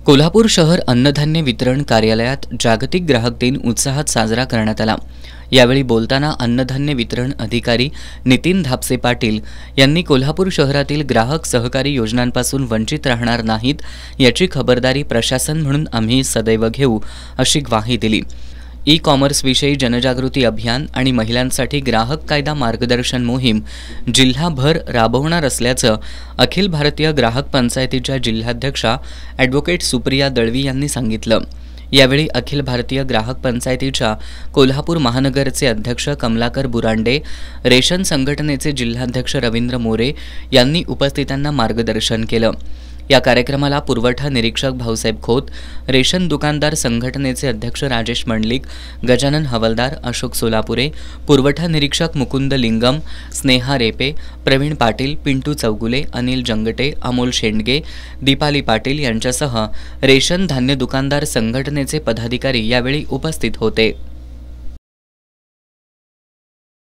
कोल्हापूर शहर अन्नधान्य वितरण कार्यालयात जागतिक ग्राहक दिन उत्साहात साजरा करण्यात आला। यावेळी बोलताना अन्नधान्य वितरण अधिकारी नितीन धापसे पाटील यांनी कोल्हापूर शहरातील ग्राहक सहकारी योजनांपासून वंचित राहणार नाहीत याची खबरदारी प्रशासन म्हणून आम्ही सदैव घेऊ अशी ग्वाही दिली। ई कॉमर्स विषयी जनजागृती अभियान आणि महिलांसाठी ग्राहक कायदा मार्गदर्शन मोहीम जिल्हाभर राबवणार असल्याचं अखिल भारतीय ग्राहक पंचायतीच्या जिल्हाध्यक्षा ॲडव्होकेट सुप्रिया दळवी यांनी सांगितलं। यावेळी अखिल भारतीय ग्राहक पंचायतीच्या कोल्हापूर महानगरचे अध्यक्ष कमलाकर बुरांडे, रेशन संघटनेचे जिल्हाध्यक्ष रवींद्र मोरे यांनी उपस्थितांना मार्गदर्शन केलं। या कार्यक्रमाला पुरवठा निरीक्षक भाऊसाहेब खोत, रेशन दुकानदार संघटनेचे अध्यक्ष राजेश मंडलिक, गजानन हवलदार, अशोक सोलापुरे, पुरवठा निरीक्षक मुकुंद लिंगम, स्नेहा रेपे, प्रवीण पाटील, पिंटू चौगुले, अनिल जंगटे, अमोल शेंडगे, दीपाली पाटील यांच्यासह रेशन धान्य दुकानदार संघटनेचे पदाधिकारी यावेळी उपस्थित होते।